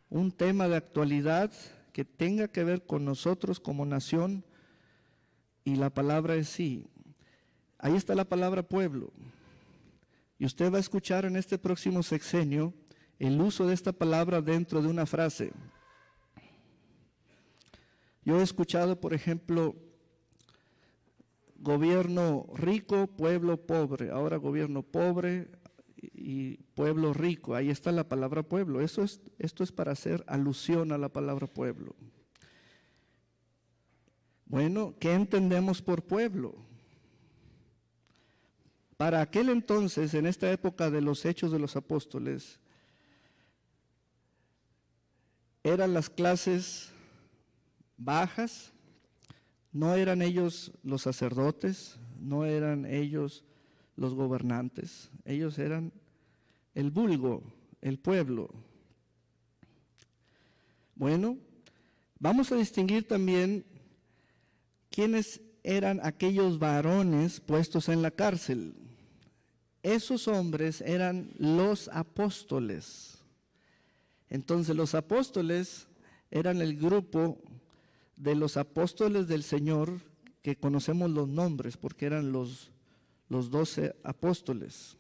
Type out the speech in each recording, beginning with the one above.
un tema de actualidad que tenga que ver con nosotros como nación, y la palabra es sí. Ahí está la palabra pueblo. Y usted va a escuchar en este próximo sexenio el uso de esta palabra dentro de una frase. Yo he escuchado, por ejemplo, gobierno rico, pueblo pobre. Ahora gobierno pobre y pueblo rico. Ahí está la palabra pueblo. Esto es para hacer alusión a la palabra pueblo. Bueno, ¿qué entendemos por pueblo? Para aquel entonces, en esta época de los Hechos de los Apóstoles, eran las clases bajas, no eran ellos los sacerdotes, no eran ellos los gobernantes, ellos eran el vulgo, el pueblo. Bueno, vamos a distinguir también quiénes eran aquellos varones puestos en la cárcel. Esos hombres eran los apóstoles. Entonces los apóstoles eran el grupo de los apóstoles del Señor, que conocemos los nombres porque eran los 12 apóstoles.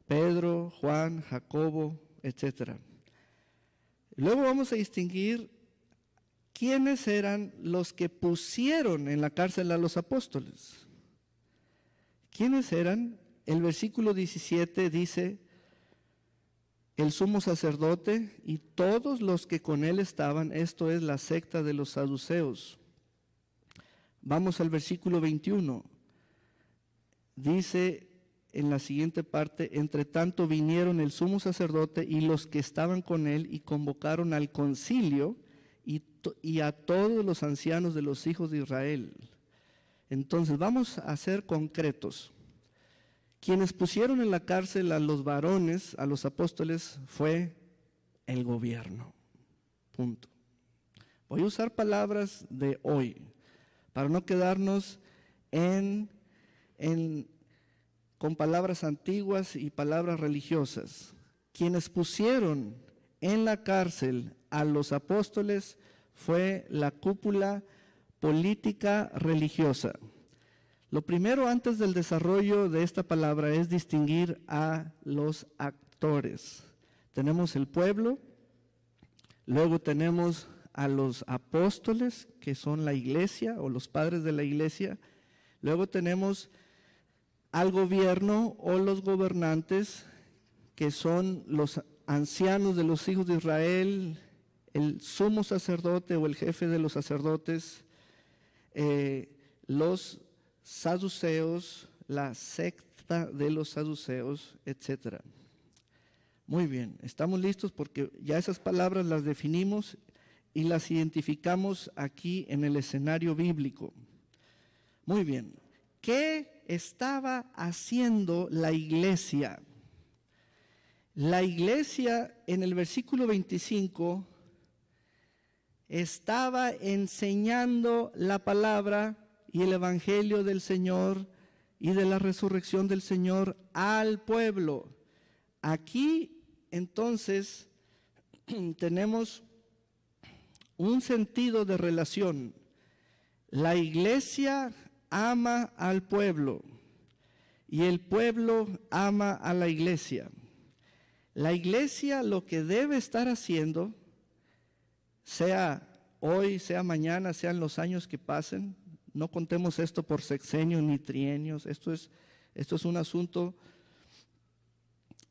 Pedro, Juan, Jacobo, etc. Luego vamos a distinguir quiénes eran los que pusieron en la cárcel a los apóstoles. ¿Quiénes eran? El versículo 17 dice: el sumo sacerdote y todos los que con él estaban, esto es la secta de los saduceos. Vamos al versículo 21. Dice en la siguiente parte: entre tanto vinieron el sumo sacerdote y los que estaban con él y convocaron al concilio y a todos los ancianos de los hijos de Israel. Entonces vamos a ser concretos. Quienes pusieron en la cárcel a los varones, a los apóstoles, fue el gobierno. Punto. Voy a usar palabras de hoy para no quedarnos con palabras antiguas y palabras religiosas. Quienes pusieron en la cárcel a los apóstoles fue la cúpula política religiosa. Lo primero, antes del desarrollo de esta palabra, es distinguir a los actores. Tenemos el pueblo, luego tenemos a los apóstoles, que son la iglesia o los padres de la iglesia, luego tenemos al gobierno o los gobernantes, que son los ancianos de los hijos de Israel, el sumo sacerdote o el jefe de los sacerdotes, los saduceos, la secta de los saduceos, etc. Muy bien, estamos listos porque ya esas palabras las definimos y las identificamos aquí en el escenario bíblico. Muy bien, ¿qué estaba haciendo la iglesia? La iglesia en el versículo 25 estaba enseñando la palabra y el evangelio del Señor y de la resurrección del Señor al pueblo. Aquí entonces tenemos un sentido de relación. La iglesia ama al pueblo y el pueblo ama a la iglesia. La iglesia lo que debe estar haciendo, sea hoy, sea mañana, sean los años que pasen, no contemos esto por sexenios ni trienios, esto es un asunto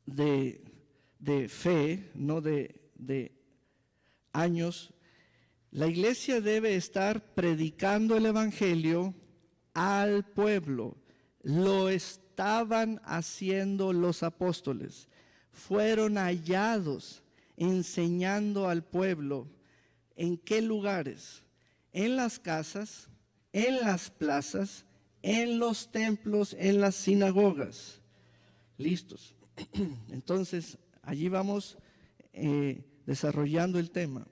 de fe, no de años. La iglesia debe estar predicando el evangelio al pueblo. Lo estaban haciendo los apóstoles. Fueron hallados enseñando al pueblo. ¿En qué lugares? En las casas, en las plazas, en los templos, en las sinagogas. Listos. Entonces, allí vamos desarrollando el tema.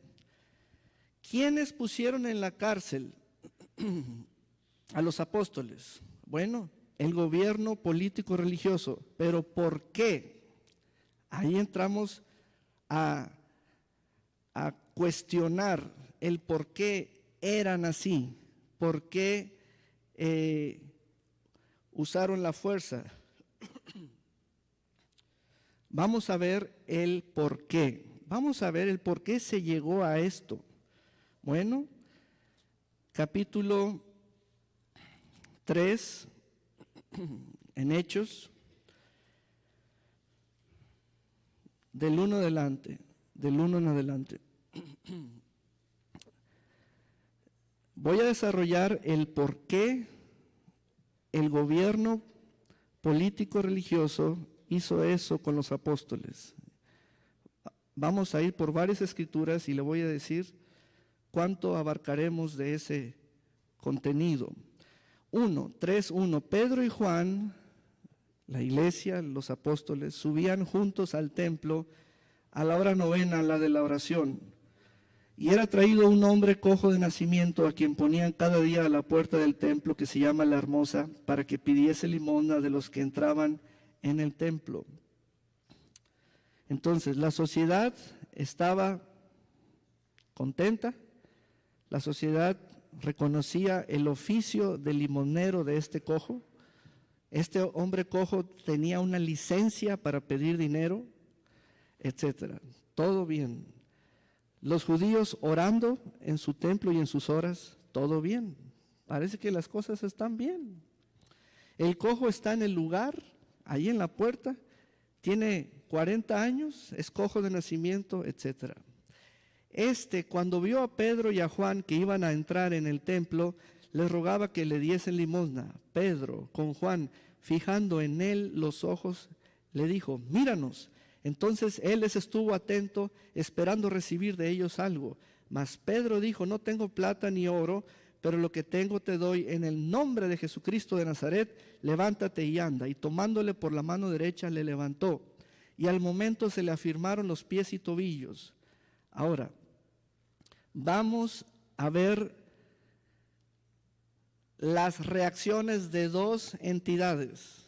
¿Quiénes pusieron en la cárcel a los apóstoles? Bueno, el gobierno político religioso. ¿Pero por qué? Ahí entramos a cuestionar el por qué eran así, por qué usaron la fuerza. Vamos a ver el por qué. Vamos a ver el por qué se llegó a esto. Bueno, capítulo 3, en Hechos, del 1 en adelante. Voy a desarrollar el por qué el gobierno político religioso hizo eso con los apóstoles. Vamos a ir por varias escrituras y le voy a decir cuánto abarcaremos de ese contenido. 3:1. Pedro y Juan, la iglesia, los apóstoles, subían juntos al templo a la hora novena, la de la oración. Y era traído un hombre cojo de nacimiento, a quien ponían cada día a la puerta del templo, que se llama La Hermosa, para que pidiese limosna de los que entraban en el templo. Entonces, la sociedad estaba contenta, la sociedad reconocía el oficio de limonero de este cojo. Este hombre cojo tenía una licencia para pedir dinero, etcétera. Todo bien. Los judíos orando en su templo y en sus horas, todo bien. Parece que las cosas están bien. El cojo está en el lugar, ahí en la puerta, tiene 40 años, es cojo de nacimiento, etcétera. Cuando vio a Pedro y a Juan que iban a entrar en el templo, les rogaba que le diesen limosna. Pedro, con Juan, fijando en él los ojos, le dijo: míranos. Entonces él les estuvo atento, esperando recibir de ellos algo. Mas Pedro dijo: no tengo plata ni oro, pero lo que tengo te doy. En el nombre de Jesucristo de Nazaret, levántate y anda. Y tomándole por la mano derecha, le levantó. Y al momento se le afirmaron los pies y tobillos. Ahora, vamos a ver las reacciones de dos entidades.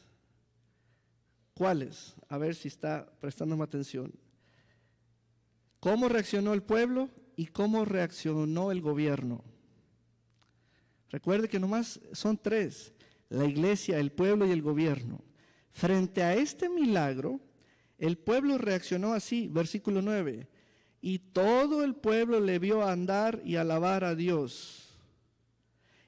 ¿Cuáles? A ver si está prestándome atención. ¿Cómo reaccionó el pueblo y cómo reaccionó el gobierno? Recuerde que nomás son tres: la iglesia, el pueblo y el gobierno. Frente a este milagro, el pueblo reaccionó así, versículo 9. Y todo el pueblo le vio andar y alabar a Dios.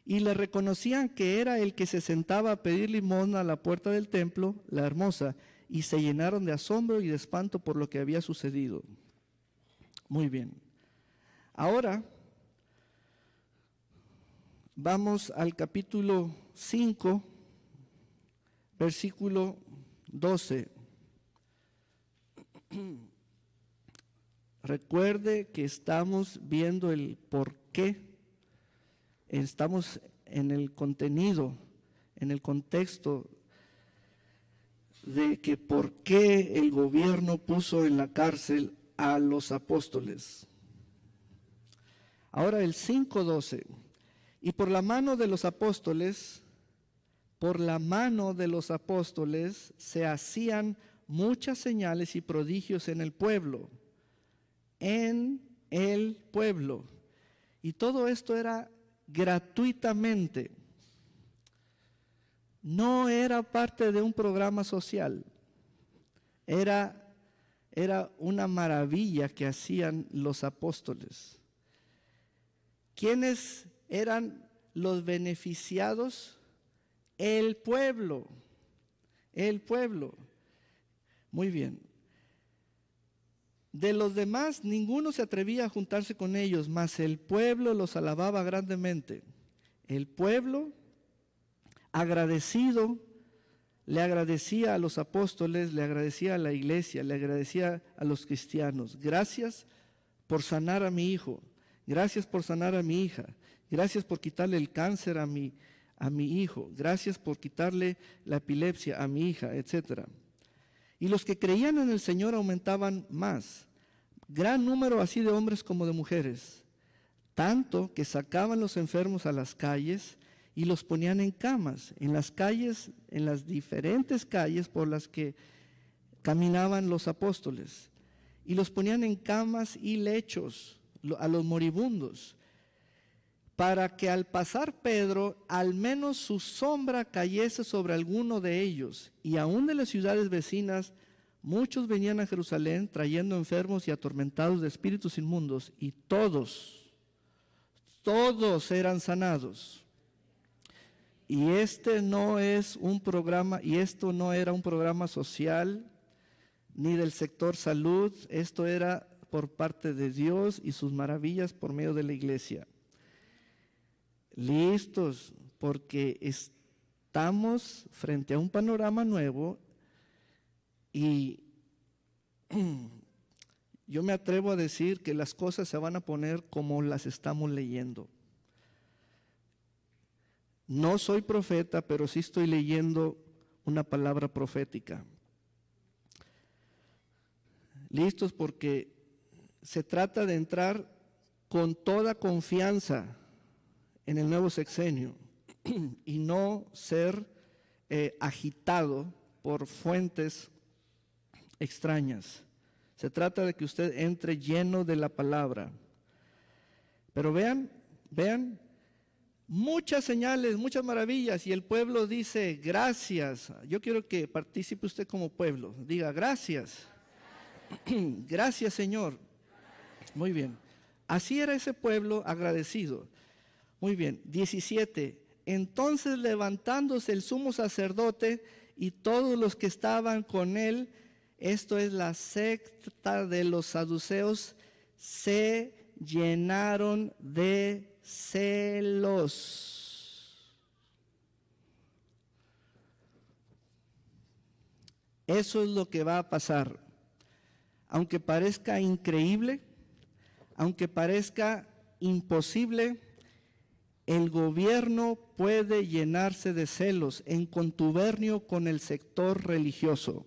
Y le reconocían que era el que se sentaba a pedir limosna a la puerta del templo, La Hermosa, y se llenaron de asombro y de espanto por lo que había sucedido. Muy bien. Ahora vamos al capítulo 5, versículo 12. Recuerde que estamos viendo el por qué. Estamos en el contenido, en el contexto de que por qué el gobierno puso en la cárcel a los apóstoles. Ahora el 5:12. Y por la mano de los apóstoles se hacían muchas señales y prodigios en el pueblo. Y todo esto era gratuitamente. No era parte de un programa social. Era una maravilla que hacían los apóstoles. ¿Quiénes eran los beneficiados? El pueblo. Muy bien. De los demás, ninguno se atrevía a juntarse con ellos, mas el pueblo los alababa grandemente. El pueblo, agradecido, le agradecía a los apóstoles, le agradecía a la iglesia, le agradecía a los cristianos. Gracias por sanar a mi hijo, gracias por sanar a mi hija, gracias por quitarle el cáncer a mi hijo, gracias por quitarle la epilepsia a mi hija, etcétera. Y los que creían en el Señor aumentaban más, gran número así de hombres como de mujeres, tanto que sacaban los enfermos a las calles y los ponían en camas, en las calles, en las diferentes calles por las que caminaban los apóstoles, y los ponían en camas y lechos. a los moribundos, para que al pasar Pedro, al menos su sombra cayese sobre alguno de ellos. Y aún de las ciudades vecinas, muchos venían a Jerusalén trayendo enfermos y atormentados de espíritus inmundos, y todos eran sanados. Y esto no era un programa social ni del sector salud, esto era por parte de Dios y sus maravillas por medio de la iglesia. Listos, porque estamos frente a un panorama nuevo y yo me atrevo a decir que las cosas se van a poner como las estamos leyendo. No soy profeta, pero sí estoy leyendo una palabra profética. Listos, porque se trata de entrar con toda confianza en el nuevo sexenio y no ser agitado por fuentes extrañas. Se trata de que usted entre lleno de la palabra. Pero vean, muchas señales, muchas maravillas, y el pueblo dice gracias. Yo quiero que participe usted como pueblo. Diga gracias. Gracias, Señor. Muy bien. Así era ese pueblo agradecido. Muy bien. 17. Entonces, levantándose el sumo sacerdote y todos los que estaban con él, esto es la secta de los saduceos, se llenaron de celos. Eso es lo que va a pasar. Aunque parezca increíble, aunque parezca imposible, el gobierno puede llenarse de celos en contubernio con el sector religioso.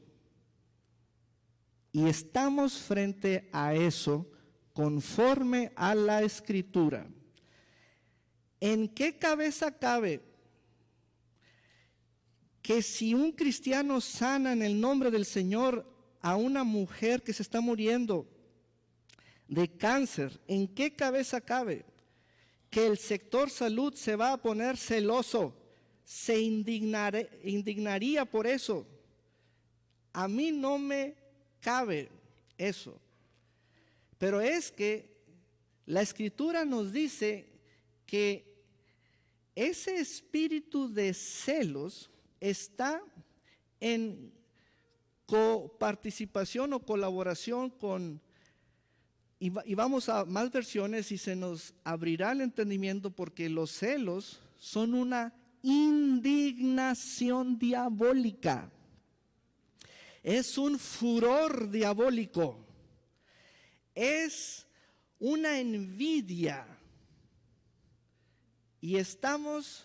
Y estamos frente a eso conforme a la Escritura. ¿En qué cabeza cabe que si un cristiano sana en el nombre del Señor a una mujer que se está muriendo de cáncer, en qué cabeza cabe que el sector salud se va a poner celoso, se indignaría por eso? A mí no me cabe eso. Pero es que la Escritura nos dice que ese espíritu de celos está en coparticipación o colaboración con, y vamos a más versiones y se nos abrirá el entendimiento, porque los celos son una indignación diabólica. Es un furor diabólico. Es una envidia. Y estamos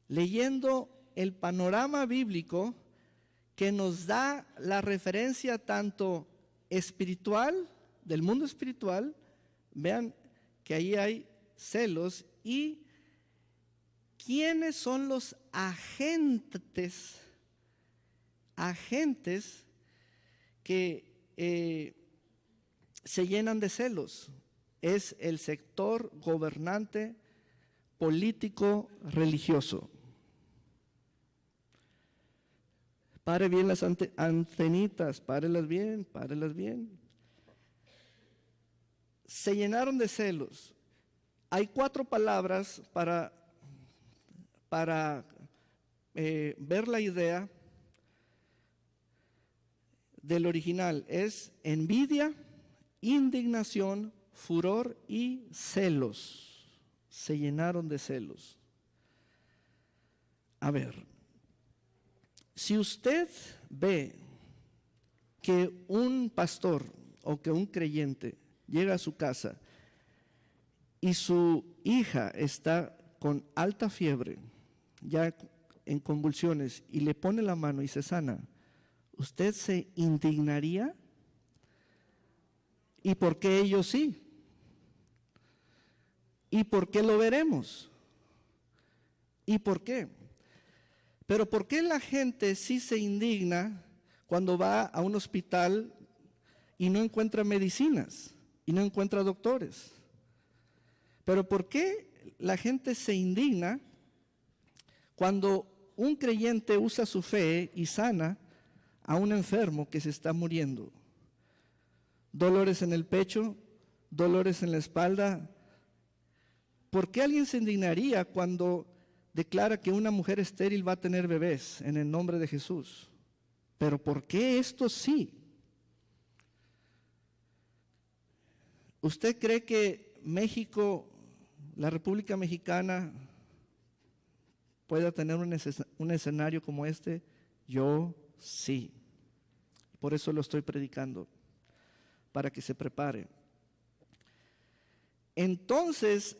leyendo el panorama bíblico que nos da la referencia tanto espiritual, del mundo espiritual. Vean que ahí hay celos. ¿Y quiénes son los agentes que se llenan de celos? Es el sector gobernante, político, religioso. Pare bien las antenitas, párelas bien. Se llenaron de celos. Hay 4 palabras para ver la idea del original. Es envidia, indignación, furor y celos. Se llenaron de celos. A ver, si usted ve que un pastor o que un creyente llega a su casa y su hija está con alta fiebre, ya en convulsiones, y le pone la mano y se sana, ¿usted se indignaría? ¿Y por qué ellos sí? ¿Y por qué lo veremos? ¿Y por qué? Pero ¿por qué la gente sí se indigna cuando va a un hospital y no encuentra medicinas? y no encuentra doctores. Pero ¿por qué la gente se indigna cuando un creyente usa su fe y sana a un enfermo que se está muriendo? Dolores en el pecho, dolores en la espalda. ¿Por qué alguien se indignaría cuando declara que una mujer estéril va a tener bebés en el nombre de Jesús? Pero ¿por qué esto sí? ¿Usted cree que México, la República Mexicana, pueda tener un escenario como este? Yo sí. Por eso lo estoy predicando, para que se prepare. Entonces,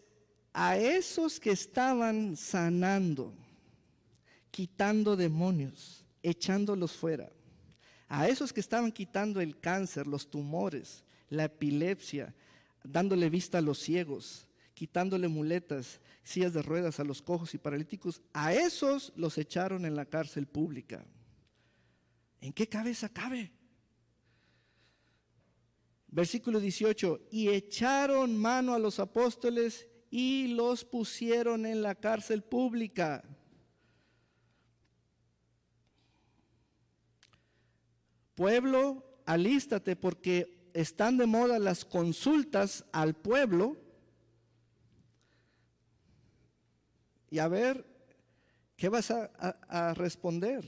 a esos que estaban sanando, quitando demonios, echándolos fuera, a esos que estaban quitando el cáncer, los tumores, la epilepsia, dándole vista a los ciegos, quitándole muletas, sillas de ruedas a los cojos y paralíticos, a esos los echaron en la cárcel pública. ¿En qué cabeza cabe? Versículo 18, y echaron mano a los apóstoles y los pusieron en la cárcel pública. Pueblo, alístate, porque están de moda las consultas al pueblo. Y a ver, ¿qué vas a responder?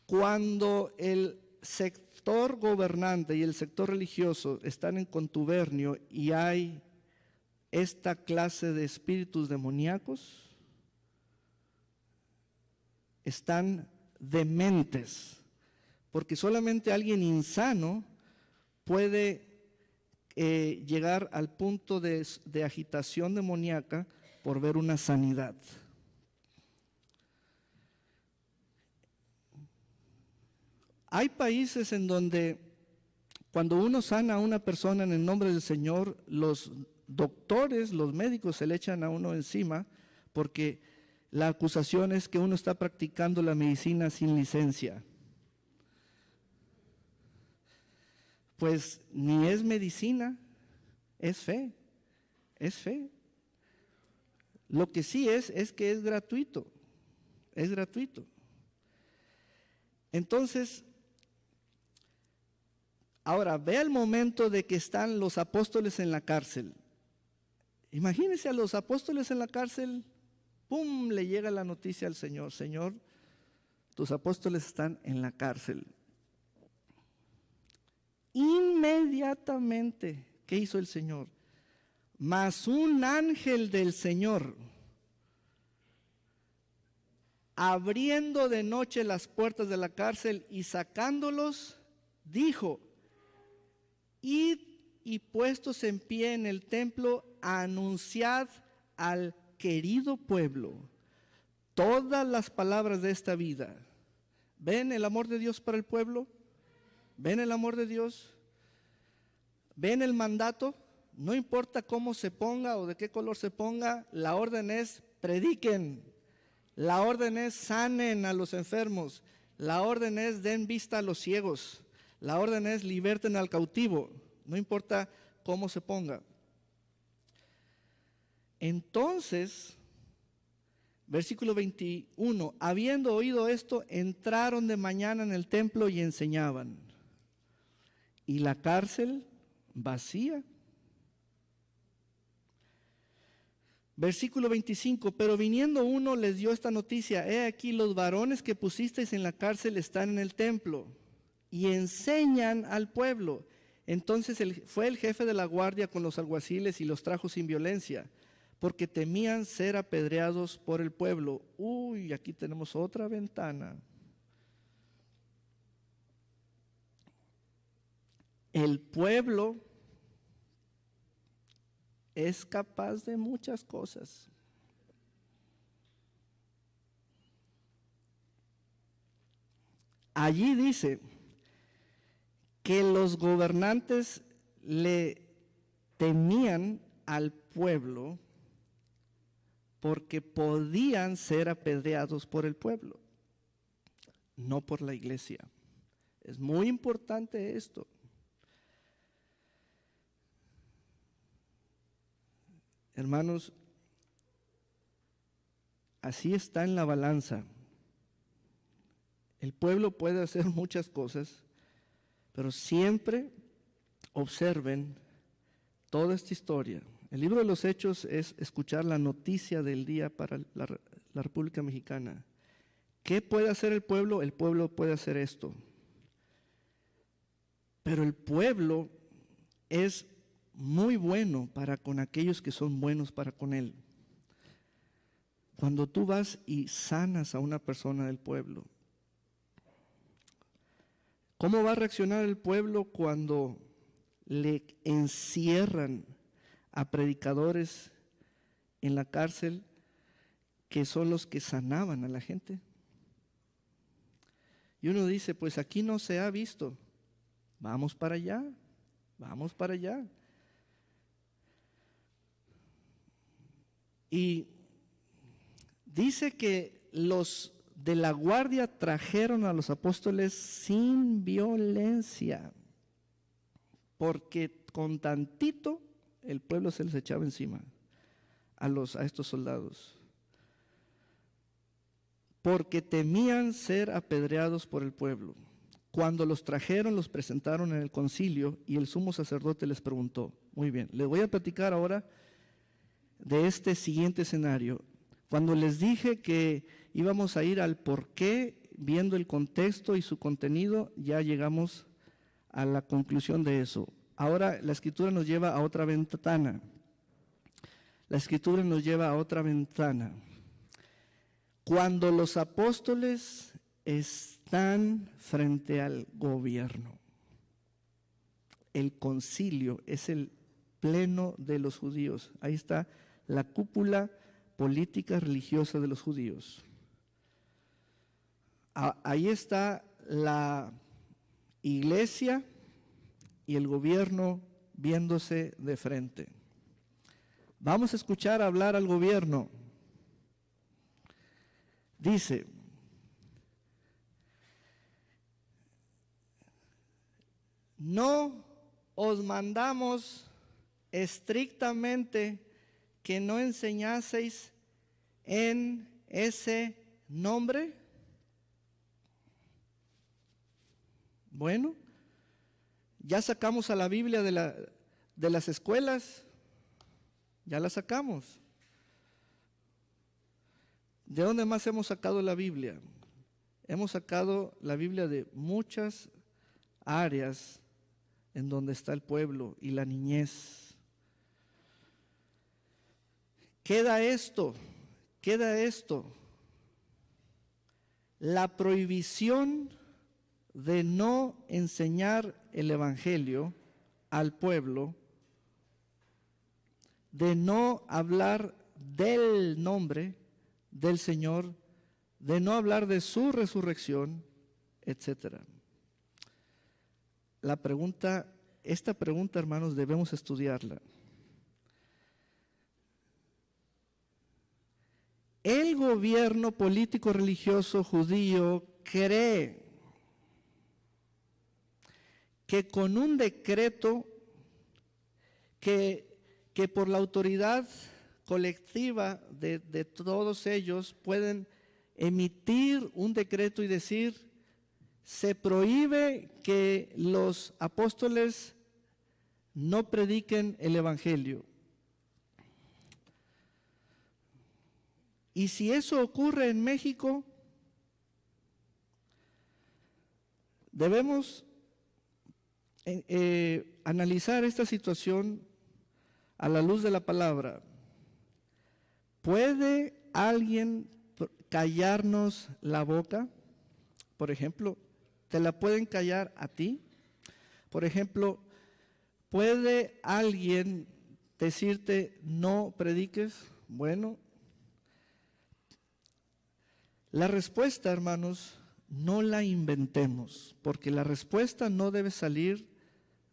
Cuando el sector gobernante y el sector religioso están en contubernio y hay esta clase de espíritus demoníacos, están dementes, porque solamente alguien insano puede llegar al punto de agitación demoníaca por ver una sanidad. Hay países en donde cuando uno sana a una persona en el nombre del Señor, los doctores, los médicos se le echan a uno encima porque la acusación es que uno está practicando la medicina sin licencia. Pues ni es medicina, es fe, es fe. Lo que sí es que es gratuito, es gratuito. Entonces, ahora ve el momento de que están los apóstoles en la cárcel. Imagínense a los apóstoles en la cárcel, ¡pum!, le llega la noticia al Señor: Señor, tus apóstoles están en la cárcel. Inmediatamente, ¿qué hizo el Señor? Mas un ángel del Señor, abriendo de noche las puertas de la cárcel y sacándolos, dijo: id y puestos en pie en el templo, anunciad al querido pueblo todas las palabras de esta vida. ¿Ven el amor de Dios para el pueblo? ¿Ven el amor de Dios? ¿Ven el mandato? No importa cómo se ponga o de qué color se ponga, la orden es: prediquen. La orden es: sanen a los enfermos. La orden es: den vista a los ciegos. La orden es: liberten al cautivo. No importa cómo se ponga. Entonces, versículo 21, habiendo oído esto, entraron de mañana en el templo y enseñaban. Y la cárcel vacía. Versículo 25, pero viniendo uno les dio esta noticia: he aquí, los varones que pusisteis en la cárcel están en el templo y enseñan al pueblo. Entonces fue el jefe de la guardia con los alguaciles y los trajo sin violencia, porque temían ser apedreados por el pueblo. Uy, aquí tenemos otra ventana. El pueblo es capaz de muchas cosas. Allí dice que los gobernantes le temían al pueblo porque podían ser apedreados por el pueblo, no por la iglesia. Es muy importante esto. Hermanos, así está en la balanza. El pueblo puede hacer muchas cosas, pero siempre observen toda esta historia. El libro de los Hechos es escuchar la noticia del día para la República Mexicana. ¿Qué puede hacer el pueblo? El pueblo puede hacer esto. Pero el pueblo es muy bueno para con aquellos que son buenos para con él. Cuando tú vas y sanas a una persona del pueblo, ¿cómo va a reaccionar el pueblo cuando le encierran a predicadores en la cárcel que son los que sanaban a la gente? Y uno dice, pues aquí no se ha visto. Vamos para allá, vamos para allá. Y dice que los de la guardia trajeron a los apóstoles sin violencia, porque con tantito el pueblo se les echaba encima a estos soldados, porque temían ser apedreados por el pueblo. Cuando los trajeron, los presentaron en el concilio y el sumo sacerdote les preguntó, muy bien, les voy a platicar ahora de este siguiente escenario. Cuando les dije que íbamos a ir al porqué, viendo el contexto y su contenido, ya llegamos a la conclusión de eso. Ahora la Escritura nos lleva a otra ventana. La Escritura nos lleva a otra ventana. Cuando los apóstoles están frente al gobierno, el concilio es el pleno de los judíos. Ahí está la cúpula política religiosa de los judíos. Ahí está la iglesia y el gobierno viéndose de frente. Vamos a escuchar hablar al gobierno. Dice, no os mandamos estrictamente que no enseñaseis en ese nombre. Bueno, ya sacamos a la Biblia de las escuelas, ya la sacamos. ¿De dónde más hemos sacado la Biblia? Hemos sacado la Biblia de muchas áreas en donde está el pueblo y la niñez. Queda esto, la prohibición de no enseñar el evangelio al pueblo, de no hablar del nombre del Señor, de no hablar de su resurrección, etcétera. Esta pregunta, hermanos, debemos estudiarla. El gobierno político religioso judío cree que con un decreto que por la autoridad colectiva de todos ellos pueden emitir un decreto y decir, se prohíbe que los apóstoles no prediquen el evangelio. Y si eso ocurre en México, debemos analizar esta situación a la luz de la palabra. ¿Puede alguien callarnos la boca? Por ejemplo, ¿te la pueden callar a ti? Por ejemplo, ¿puede alguien decirte no prediques? Bueno, la respuesta, hermanos, no la inventemos, porque la respuesta no debe salir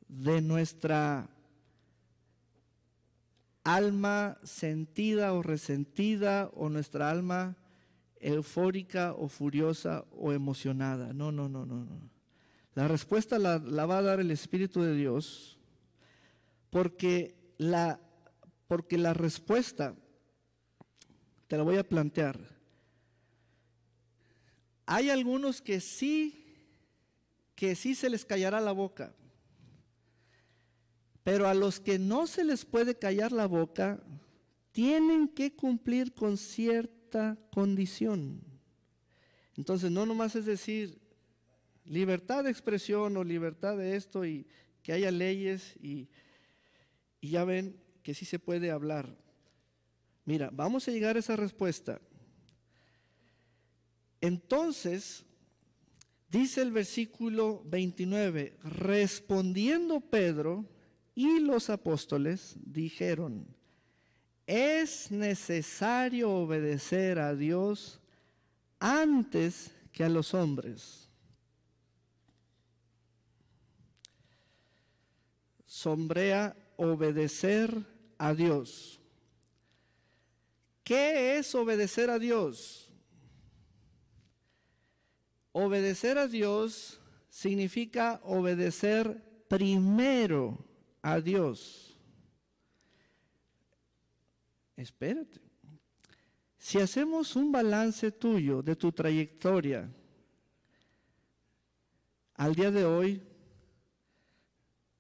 de nuestra alma sentida o resentida o nuestra alma eufórica o furiosa o emocionada. No. La respuesta la va a dar el Espíritu de Dios, porque la porque la respuesta te la voy a plantear. Hay algunos que sí se les callará la boca, pero a los que no se les puede callar la boca, tienen que cumplir con cierta condición. Entonces, no nomás es decir libertad de expresión o libertad de esto y que haya leyes y ya ven que sí se puede hablar. Mira, vamos a llegar a esa respuesta. Entonces, dice el versículo 29, respondiendo Pedro y los apóstoles dijeron, es necesario obedecer a Dios antes que a los hombres. Sombrea obedecer a Dios. ¿Qué es obedecer a Dios? Obedecer a Dios significa obedecer primero a Dios. Espérate. Si hacemos un balance tuyo de tu trayectoria al día de hoy,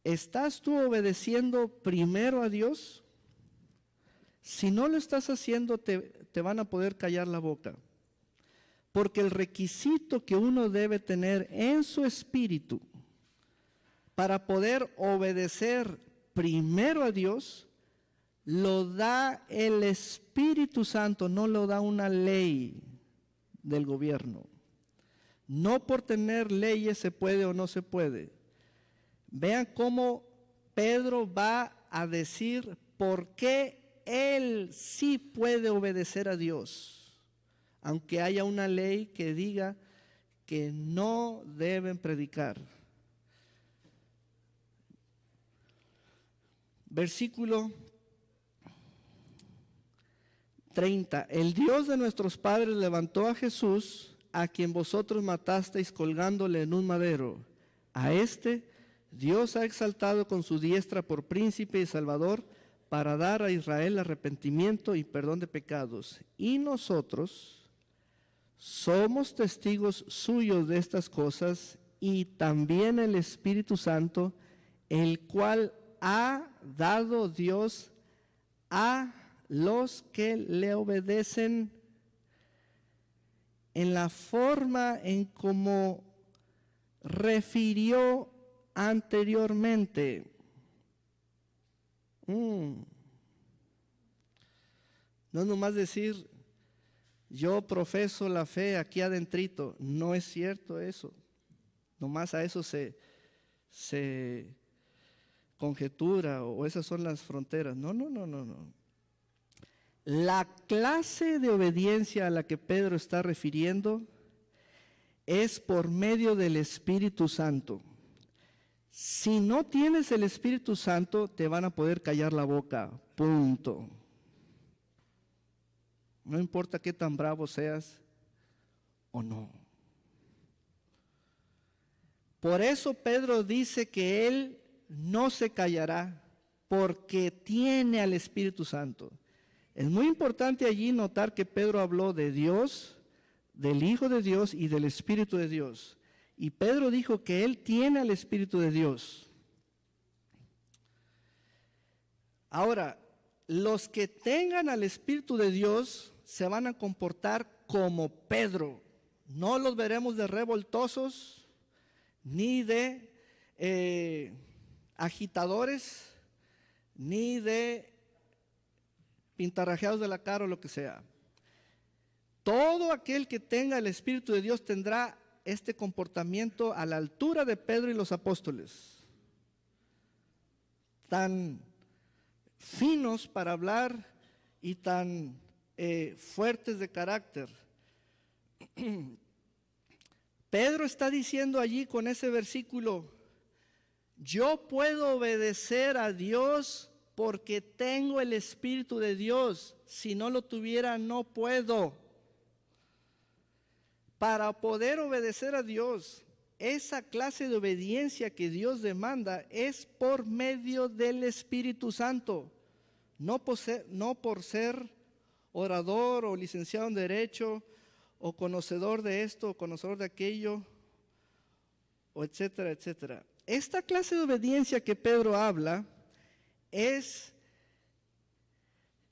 ¿estás tú obedeciendo primero a Dios? Si no lo estás haciendo, te van a poder callar la boca. Porque el requisito que uno debe tener en su espíritu para poder obedecer primero a Dios, lo da el Espíritu Santo, no lo da una ley del gobierno. No por tener leyes se puede o no se puede. Vean cómo Pedro va a decir por qué él sí puede obedecer a Dios, aunque haya una ley que diga que no deben predicar. Versículo 30. El Dios de nuestros padres levantó a Jesús, a quien vosotros matasteis colgándole en un madero. A este Dios ha exaltado con su diestra por príncipe y salvador, para dar a Israel arrepentimiento y perdón de pecados. Y nosotros somos testigos suyos de estas cosas, y también el Espíritu Santo, el cual ha dado Dios a los que le obedecen en la forma en como refirió anteriormente. No nomás decir, yo profeso la fe aquí adentrito. No es cierto eso. Nomás a eso se conjetura o esas son las fronteras. No. La clase de obediencia a la que Pedro está refiriendo es por medio del Espíritu Santo. Si no tienes el Espíritu Santo, te van a poder callar la boca, punto. No importa qué tan bravo seas o no. Por eso Pedro dice que él no se callará porque tiene al Espíritu Santo. Es muy importante allí notar que Pedro habló de Dios, del Hijo de Dios y del Espíritu de Dios. Y Pedro dijo que él tiene al Espíritu de Dios. Ahora, los que tengan al Espíritu de Dios se van a comportar como Pedro. No los veremos de revoltosos, ni de agitadores, ni de pintarrajeados de la cara o lo que sea. Todo aquel que tenga el Espíritu de Dios tendrá este comportamiento a la altura de Pedro y los apóstoles, tan finos para hablar y tan fuertes de carácter. Pedro está diciendo allí con ese versículo, yo puedo obedecer a Dios porque tengo el Espíritu de Dios. Si no lo tuviera, no puedo. Para poder obedecer a Dios, esa clase de obediencia que Dios demanda es por medio del Espíritu Santo. no por ser orador o licenciado en Derecho o conocedor de esto o conocedor de aquello, o etcétera, etcétera. Esta clase de obediencia que Pedro habla es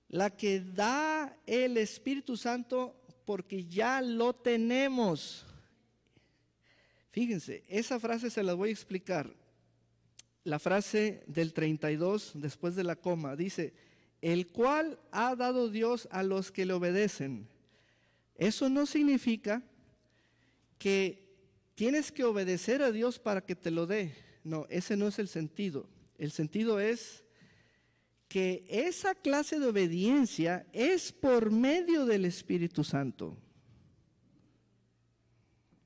la que da el Espíritu Santo porque ya lo tenemos. Fíjense, esa frase se la voy a explicar. La frase del 32, después de la coma, dice, el cual ha dado Dios a los que le obedecen. Eso no significa que tienes que obedecer a Dios para que te lo dé. No, ese no es el sentido. El sentido es que esa clase de obediencia es por medio del Espíritu Santo.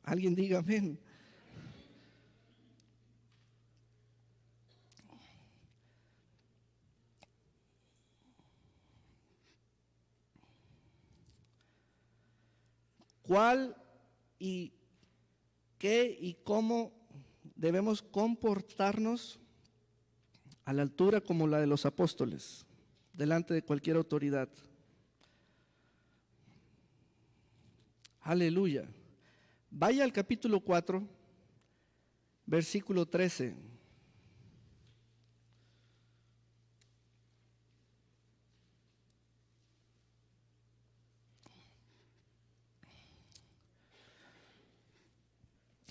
Alguien diga amén. ¿Cuál y qué y cómo debemos comportarnos a la altura como la de los apóstoles, delante de cualquier autoridad? Aleluya. Vaya al capítulo 4, versículo 13.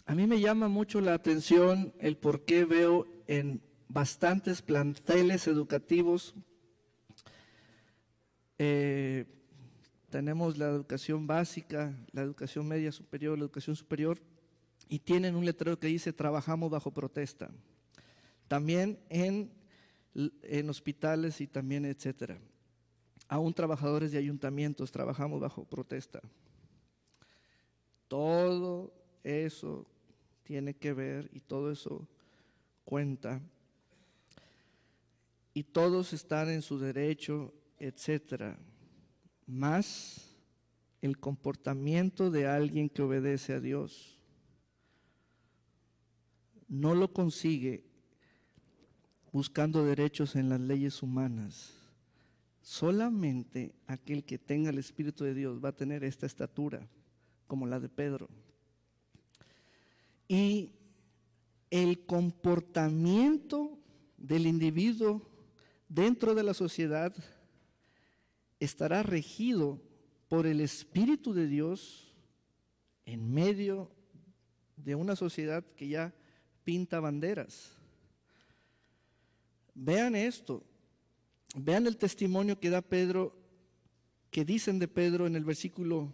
A mí me llama mucho la atención el por qué veo en bastantes planteles educativos, tenemos la educación básica, la educación media superior, la educación superior, y tienen un letrero que dice trabajamos bajo protesta. También en hospitales y también etcétera. Aún trabajadores de ayuntamientos trabajamos bajo protesta. Todo eso tiene que ver y todo eso cuenta. Y todos están en su derecho, etcétera. Más el comportamiento de alguien que obedece a Dios no lo consigue buscando derechos en las leyes humanas. Solamente aquel que tenga el Espíritu de Dios va a tener esta estatura, como la de Pedro. Y el comportamiento del individuo dentro de la sociedad estará regido por el Espíritu de Dios en medio de una sociedad que ya pinta banderas. Vean esto, vean el testimonio que da Pedro, que dicen de Pedro en el versículo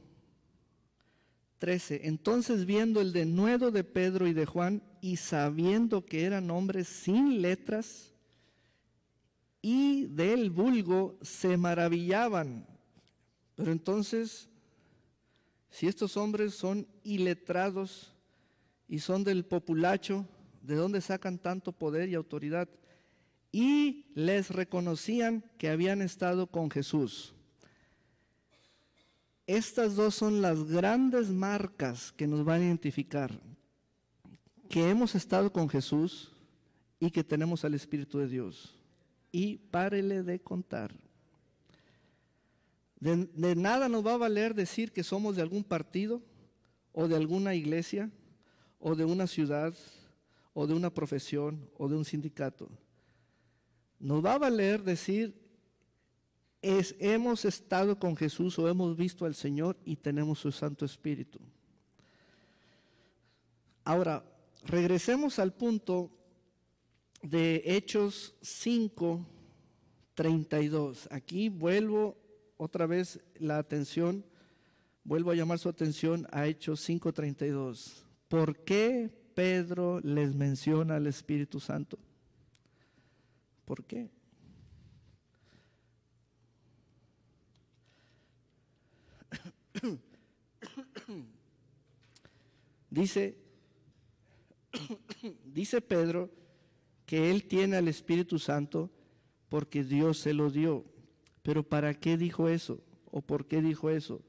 13. Entonces, viendo el denuedo de Pedro y de Juan y sabiendo que eran hombres sin letras y del vulgo, se maravillaban. Pero entonces, si estos hombres son iletrados y son del populacho, ¿de dónde sacan tanto poder y autoridad? Y les reconocían que habían estado con Jesús. Estas dos son las grandes marcas que nos van a identificar, que hemos estado con Jesús y que tenemos al Espíritu de Dios. Y párele de contar. De nada nos va a valer decir que somos de algún partido o de alguna iglesia o de una ciudad o de una profesión o de un sindicato. Nos va a valer decir hemos estado con Jesús o hemos visto al Señor y tenemos su Santo Espíritu. Ahora, regresemos al punto de Hechos 5, 32. Aquí vuelvo otra vez la atención, vuelvo a llamar su atención a Hechos 5, 32. ¿Por qué Pedro les menciona al Espíritu Santo? ¿Por qué? Dice Pedro que él tiene al Espíritu Santo porque Dios se lo dio. Pero ¿para qué dijo eso? ¿O por qué dijo eso?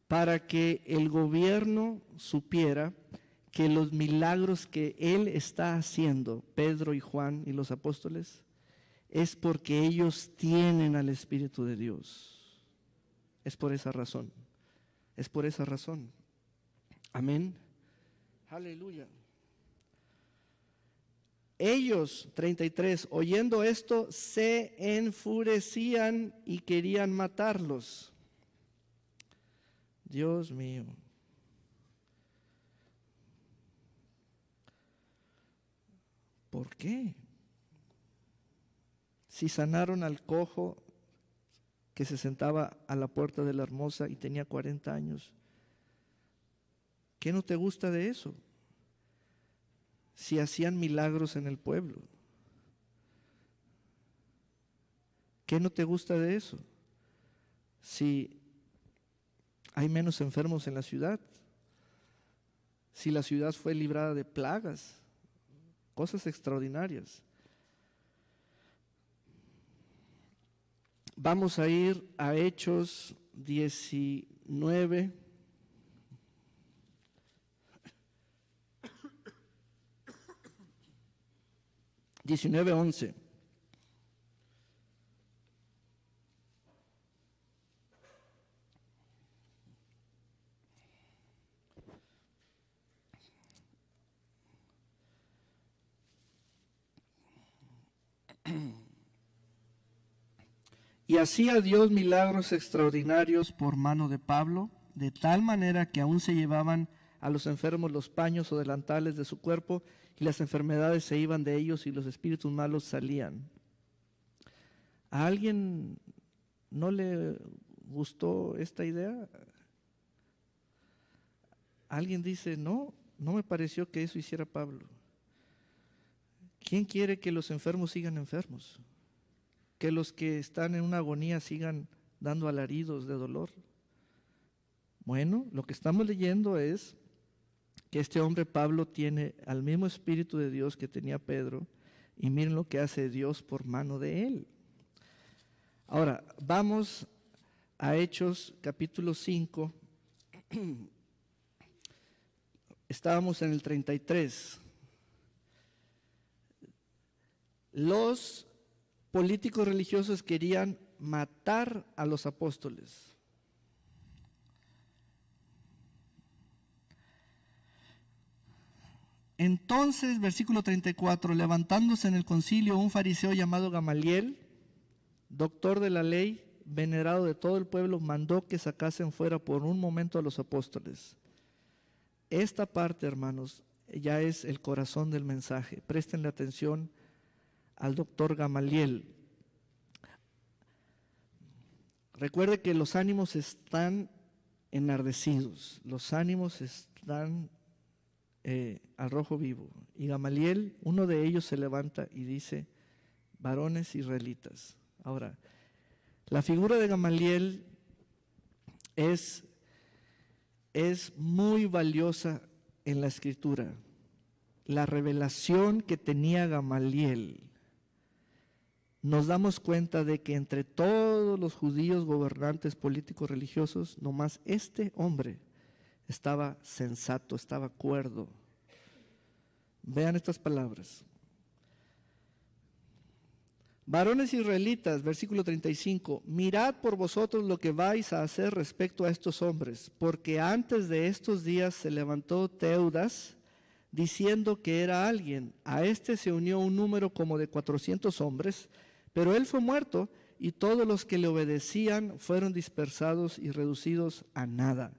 Para que el gobierno supiera que los milagros que él está haciendo, Pedro y Juan y los apóstoles, es porque ellos tienen al Espíritu de Dios. Es por esa razón. Es por esa razón. Amén. Aleluya. Ellos, 33, oyendo esto, se enfurecían y querían matarlos. Dios mío. ¿Por qué? Si sanaron al cojo que se sentaba a la puerta de la hermosa y tenía 40 años, ¿qué no te gusta de eso? Si hacían milagros en el pueblo, ¿qué no te gusta de eso? Si hay menos enfermos en la ciudad, si la ciudad fue librada de plagas, cosas extraordinarias. Vamos a ir a Hechos 19. Diecinueve 11. Y hacía Dios milagros extraordinarios por mano de Pablo, de tal manera que aún se llevaban a los enfermos los paños o delantales de su cuerpo, y las enfermedades se iban de ellos y los espíritus malos salían. ¿A alguien no le gustó esta idea? Alguien dice, no me pareció que eso hiciera Pablo. ¿Quién quiere que los enfermos sigan enfermos? Que los que están en una agonía sigan dando alaridos de dolor. Bueno, lo que estamos leyendo es que este hombre Pablo tiene al mismo Espíritu de Dios que tenía Pedro, y miren lo que hace Dios por mano de él. Ahora, vamos a Hechos capítulo 5. Estábamos en el 33. Los políticos religiosos querían matar a los apóstoles. Entonces, versículo 34, levantándose en el concilio un fariseo llamado Gamaliel, doctor de la ley, venerado de todo el pueblo, mandó que sacasen fuera por un momento a los apóstoles. Esta parte, hermanos, ya es el corazón del mensaje. Préstenle atención al doctor Gamaliel. Recuerde que los ánimos están enardecidos, los ánimos están al rojo vivo. Y Gamaliel, uno de ellos, se levanta y dice, varones israelitas. Ahora, la figura de Gamaliel es muy valiosa en la Escritura. La revelación que tenía Gamaliel, nos damos cuenta de que entre todos los judíos gobernantes políticos religiosos, nomás este hombre estaba sensato, estaba cuerdo. Vean estas palabras. Varones israelitas, versículo 35, mirad por vosotros lo que vais a hacer respecto a estos hombres, porque antes de estos días se levantó Teudas, diciendo que era alguien. A este se unió un número como de 400 hombres, pero él fue muerto y todos los que le obedecían fueron dispersados y reducidos a nada.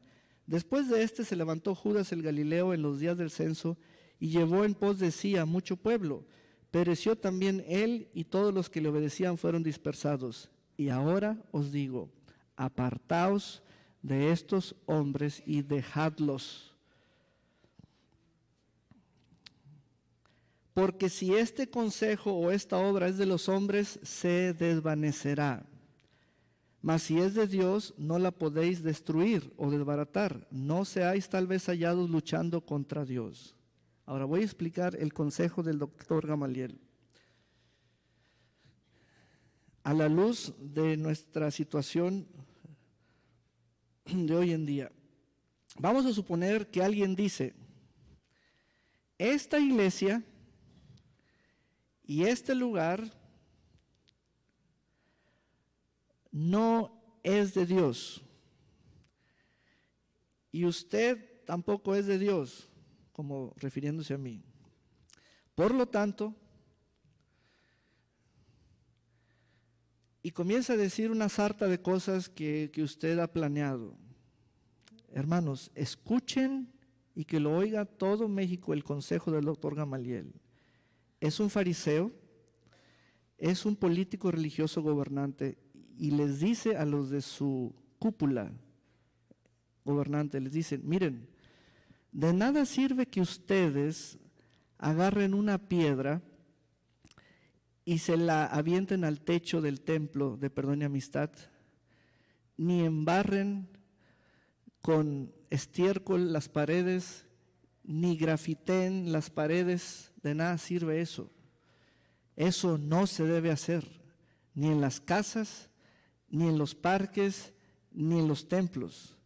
Después de este se levantó Judas el Galileo en los días del censo y llevó en pos de sí a mucho pueblo. Pereció también él y todos los que le obedecían fueron dispersados. Y ahora os digo, apartaos de estos hombres y dejadlos. Porque si este consejo o esta obra es de los hombres, se desvanecerá. Mas si es de Dios, no la podéis destruir o desbaratar. No seáis tal vez hallados luchando contra Dios. Ahora voy a explicar el consejo del doctor Gamaliel. A la luz de nuestra situación de hoy en día, vamos a suponer que alguien dice, esta iglesia y este lugar no es de Dios. Y usted tampoco es de Dios, como refiriéndose a mí. Por lo tanto, y comienza a decir una sarta de cosas que usted ha planeado. Hermanos, escuchen y que lo oiga todo México el consejo del doctor Gamaliel. Es un fariseo, es un político religioso gobernante y les dice a los de su cúpula gobernante, les dicen, miren, de nada sirve que ustedes agarren una piedra y se la avienten al techo del templo de Perdón y Amistad, ni embarren con estiércol las paredes, ni grafiten las paredes, de nada sirve eso. Eso no se debe hacer, ni en las casas, ni en los parques, ni en los templos.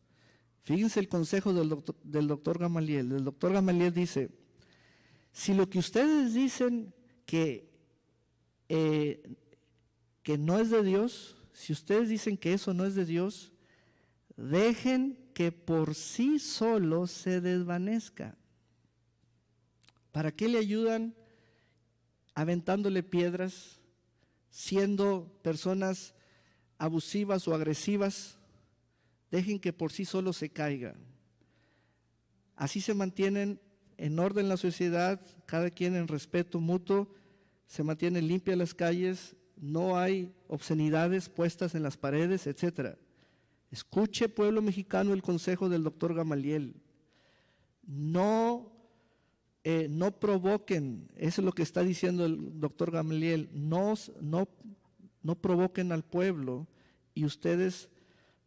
Fíjense el consejo del doctor Gamaliel. El doctor Gamaliel dice, si lo que ustedes dicen que no es de Dios, si ustedes dicen que eso no es de Dios, dejen que por sí solo se desvanezca. ¿Para qué le ayudan aventándole piedras, siendo personas abusivas o agresivas? Dejen que por sí solo se caiga. Así se mantienen en orden la sociedad, cada quien en respeto mutuo, se mantienen limpias las calles, no hay obscenidades puestas en las paredes, etc. Escuche, pueblo mexicano, el consejo del doctor Gamaliel. No provoquen, eso es lo que está diciendo el doctor Gamaliel, no provoquen al pueblo y ustedes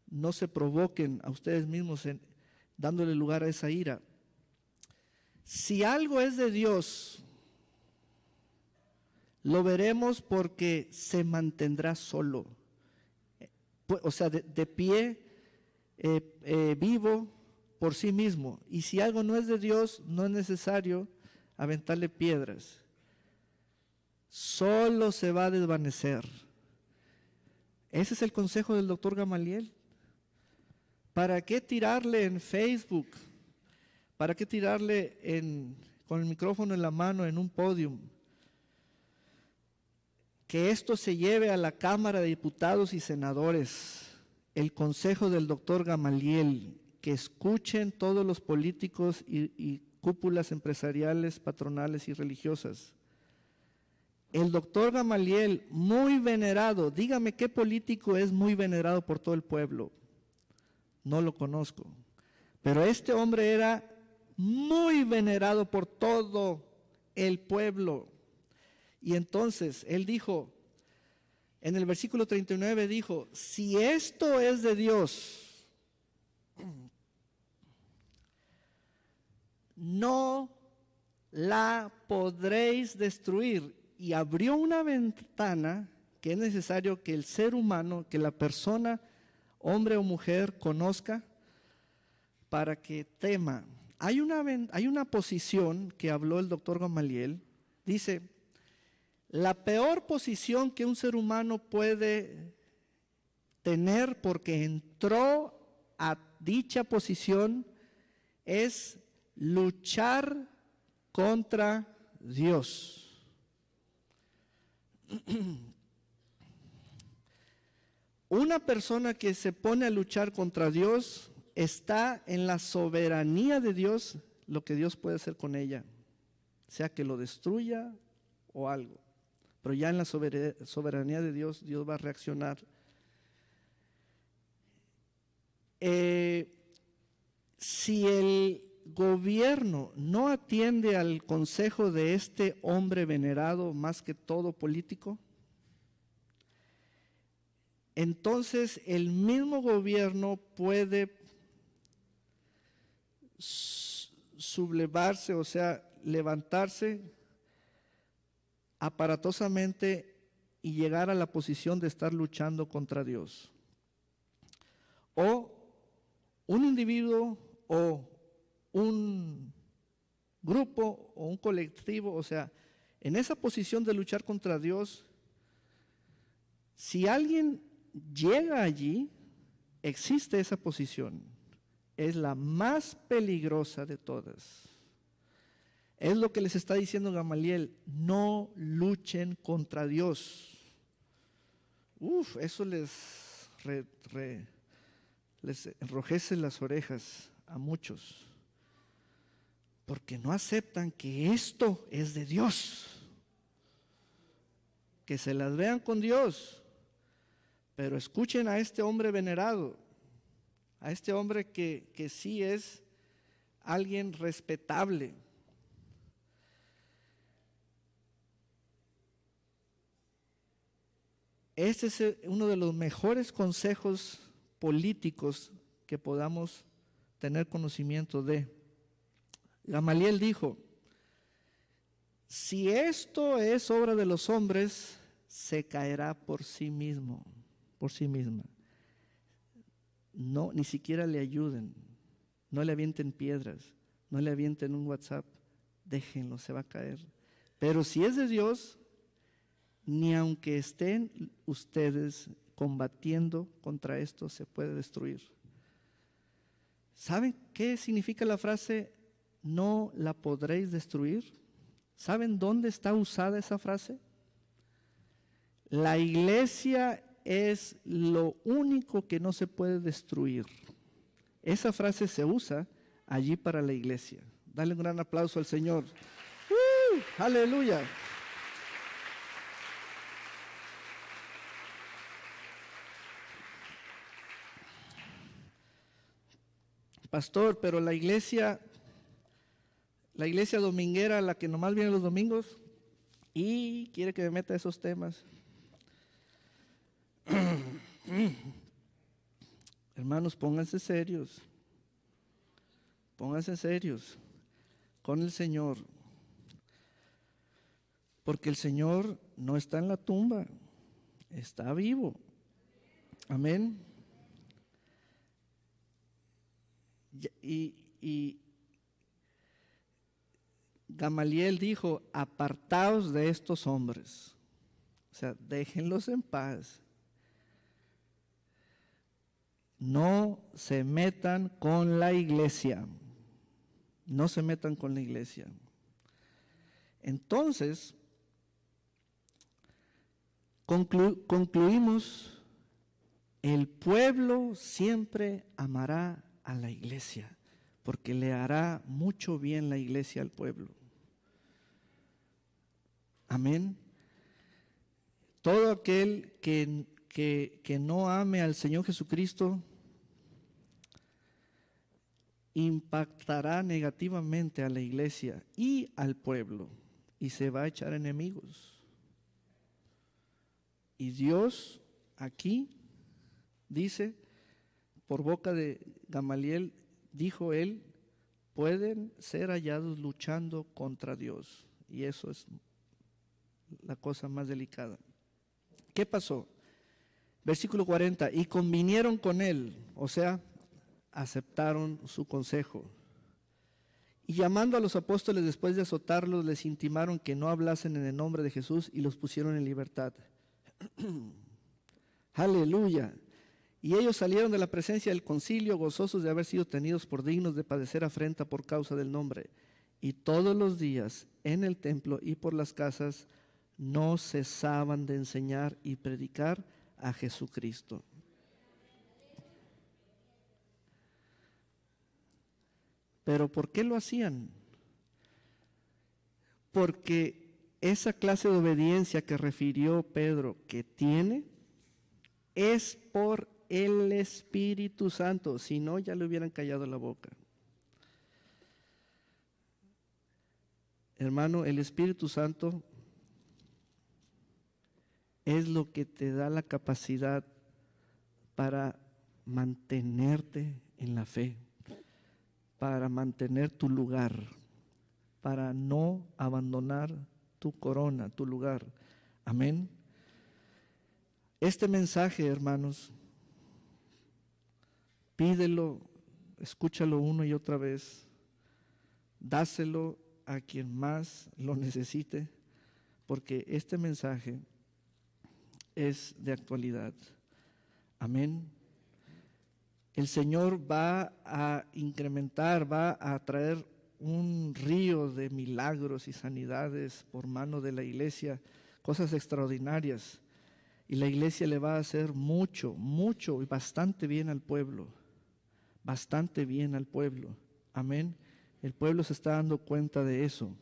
no se provoquen a ustedes mismos dándole lugar a esa ira. Si algo es de Dios, lo veremos porque se mantendrá solo, o sea, de pie, vivo por sí mismo. Y si algo no es de Dios, no es necesario aventarle piedras. Solo se va a desvanecer. Ese es el consejo del doctor Gamaliel. ¿Para qué tirarle en Facebook? ¿Para qué tirarle con el micrófono en la mano en un podium? Que esto se lleve a la Cámara de Diputados y Senadores. El consejo del doctor Gamaliel, que escuchen todos los políticos y cúpulas empresariales, patronales y religiosas. El doctor Gamaliel, muy venerado, dígame qué político es muy venerado por todo el pueblo. No lo conozco, pero este hombre era muy venerado por todo el pueblo. Y entonces él dijo, en el versículo 39 dijo, si esto es de Dios, no la podréis destruir. Y abrió una ventana que es necesario que el ser humano, que la persona, hombre o mujer, conozca para que tema. Hay una posición que habló el doctor Gamaliel, dice, la peor posición que un ser humano puede tener porque entró a dicha posición es luchar contra Dios. Una persona que se pone a luchar contra Dios está en la soberanía de Dios, lo que Dios puede hacer con ella, sea que lo destruya o algo. Pero ya en la soberanía de Dios, Dios va a reaccionar. Si el gobierno no atiende al consejo de este hombre venerado, más que todo político, entonces el mismo gobierno puede sublevarse, o sea, levantarse aparatosamente y llegar a la posición de estar luchando contra Dios. O un individuo o un grupo o un colectivo, o sea, en esa posición de luchar contra Dios, si alguien llega allí, existe esa posición. Es la más peligrosa de todas. Es lo que les está diciendo Gamaliel: no luchen contra Dios. Eso les enrojece las orejas a muchos, porque no aceptan que esto es de Dios, que se las vean con Dios. Pero escuchen a este hombre venerado, a este hombre que sí es alguien respetable. Este es uno de los mejores consejos políticos que podamos tener conocimiento de. Gamaliel dijo: si esto es obra de los hombres, se caerá por sí mismo, por sí misma. No, ni siquiera le ayuden, no le avienten piedras, no le avienten un WhatsApp, déjenlo, se va a caer. Pero si es de Dios, ni aunque estén ustedes combatiendo contra esto, se puede destruir. ¿Saben qué significa la frase no la podréis destruir? ¿Saben dónde está usada esa frase? La iglesia es lo único que no se puede destruir. Esa frase se usa allí para la iglesia. Dale un gran aplauso al Señor. ¡Aleluya! Pastor, pero la iglesia dominguera, la que nomás viene los domingos y quiere que me meta esos temas. Hermanos, pónganse serios con el Señor, porque el Señor no está en la tumba, está vivo. Amén. Y Gamaliel dijo: apartaos de estos hombres, o sea, déjenlos en paz. No se metan con la iglesia. No se metan con la iglesia. Entonces, concluimos: el pueblo siempre amará a la iglesia, porque le hará mucho bien la iglesia al pueblo. Amén. Todo aquel que no ame al Señor Jesucristo impactará negativamente a la iglesia y al pueblo, y se va a echar enemigos. Y Dios aquí dice, por boca de Gamaliel, dijo él: pueden ser hallados luchando contra Dios. Y eso es la cosa más delicada. ¿Qué pasó? Versículo 40, y convinieron con él, o sea, aceptaron su consejo. Y llamando a los apóstoles después de azotarlos, les intimaron que no hablasen en el nombre de Jesús y los pusieron en libertad. Aleluya. Y ellos salieron de la presencia del concilio gozosos de haber sido tenidos por dignos de padecer afrenta por causa del nombre. Y todos los días en el templo y por las casas no cesaban de enseñar y predicar a Jesucristo. ¿Pero por qué lo hacían? Porque esa clase de obediencia que refirió Pedro que tiene es por el Espíritu Santo, si no ya le hubieran callado la boca. Hermano, el Espíritu Santo es lo que te da la capacidad para mantenerte en la fe, para mantener tu lugar, para no abandonar tu corona, tu lugar. Amén. Este mensaje, hermanos, pídelo, escúchalo una y otra vez, dáselo a quien más lo necesite, porque este mensaje es de actualidad. Amén. El Señor va a incrementar, va a traer un río de milagros y sanidades por mano de la iglesia, cosas extraordinarias. Y la iglesia le va a hacer mucho, mucho y bastante bien al pueblo. Bastante bien al pueblo. Amén. El pueblo se está dando cuenta de eso.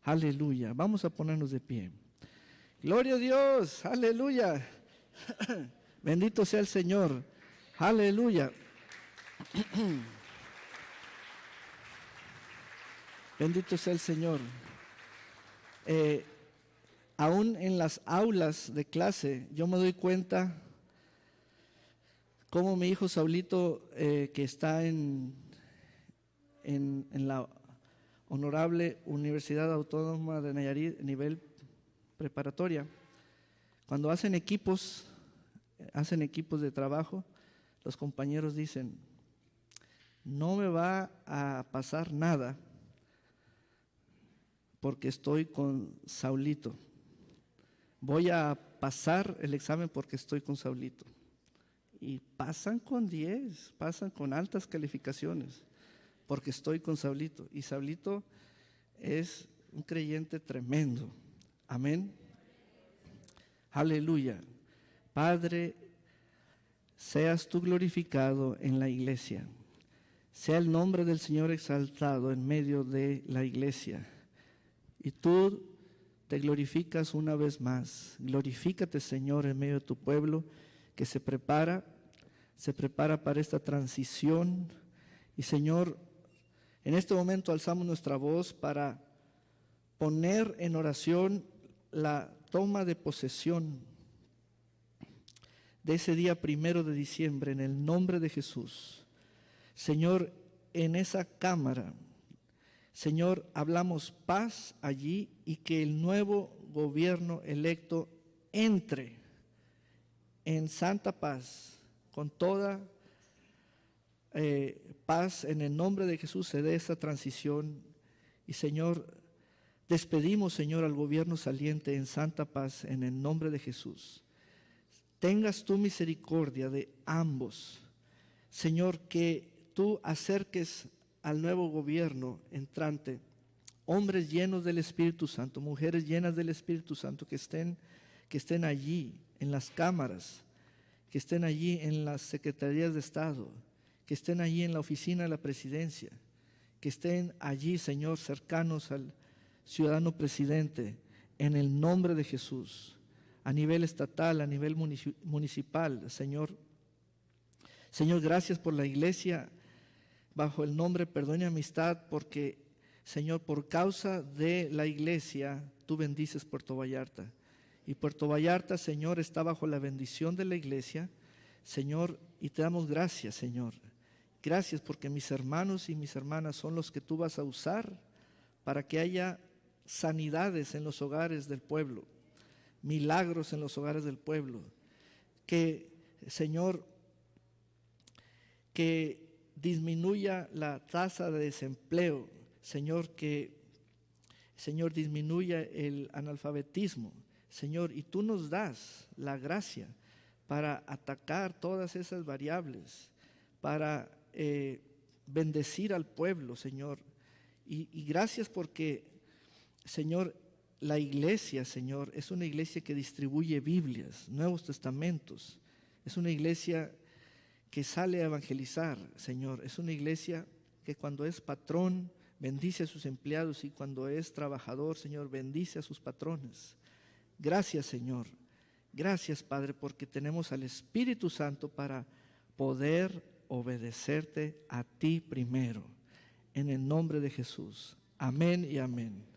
Aleluya. Vamos a ponernos de pie. Gloria a Dios. Aleluya. Bendito sea el Señor. Aleluya. Bendito sea el Señor. Aún en las aulas de clase, yo me doy cuenta cómo mi hijo Saulito, que está en la Honorable Universidad Autónoma de Nayarit, nivel preparatoria, cuando hacen equipos de trabajo, los compañeros dicen, no me va a pasar nada porque estoy con Saulito. Voy a pasar el examen porque estoy con Saulito. Y pasan con 10, pasan con altas calificaciones porque estoy con Saulito. Y Saulito es un creyente tremendo. Amén. Aleluya. Padre, seas tú glorificado en la iglesia. Sea el nombre del Señor exaltado en medio de la iglesia. Y tú te glorificas una vez más. Glorifícate, Señor, en medio de tu pueblo que se prepara para esta transición. Y, Señor, en este momento alzamos nuestra voz para poner en oración la toma de posesión de ese día 1 de diciembre, en el nombre de Jesús. Señor, en esa cámara, Señor, hablamos paz allí y que el nuevo gobierno electo entre en santa paz, con toda paz, en el nombre de Jesús se dé esa transición. Y, Señor, despedimos, Señor, al gobierno saliente en santa paz, en el nombre de Jesús. Tengas tú misericordia de ambos. Señor, que tú acerques al nuevo gobierno entrante hombres llenos del Espíritu Santo, mujeres llenas del Espíritu Santo, que estén allí en las cámaras, que estén allí en las secretarías de Estado, que estén allí en la oficina de la presidencia, que estén allí, Señor, cercanos al ciudadano presidente, en el nombre de Jesús. A nivel estatal, a nivel municipal, Señor. Señor, gracias por la iglesia bajo el nombre Perdón y Amistad, porque, Señor, por causa de la iglesia, tú bendices Puerto Vallarta. Y Puerto Vallarta, Señor, está bajo la bendición de la iglesia, Señor, y te damos gracias, Señor. Gracias porque mis hermanos y mis hermanas son los que tú vas a usar para que haya sanidades en los hogares del pueblo, milagros en los hogares del pueblo, que, Señor, que disminuya la tasa de desempleo, Señor, que, Señor, disminuya el analfabetismo, Señor, y tú nos das la gracia para atacar todas esas variables, para bendecir al pueblo, Señor, y gracias porque, Señor, la iglesia, Señor, es una iglesia que distribuye Biblias, Nuevos Testamentos. Es una iglesia que sale a evangelizar, Señor. Es una iglesia que cuando es patrón, bendice a sus empleados, y cuando es trabajador, Señor, bendice a sus patrones. Gracias, Señor. Gracias, Padre, porque tenemos al Espíritu Santo para poder obedecerte a ti primero. En el nombre de Jesús. Amén y amén.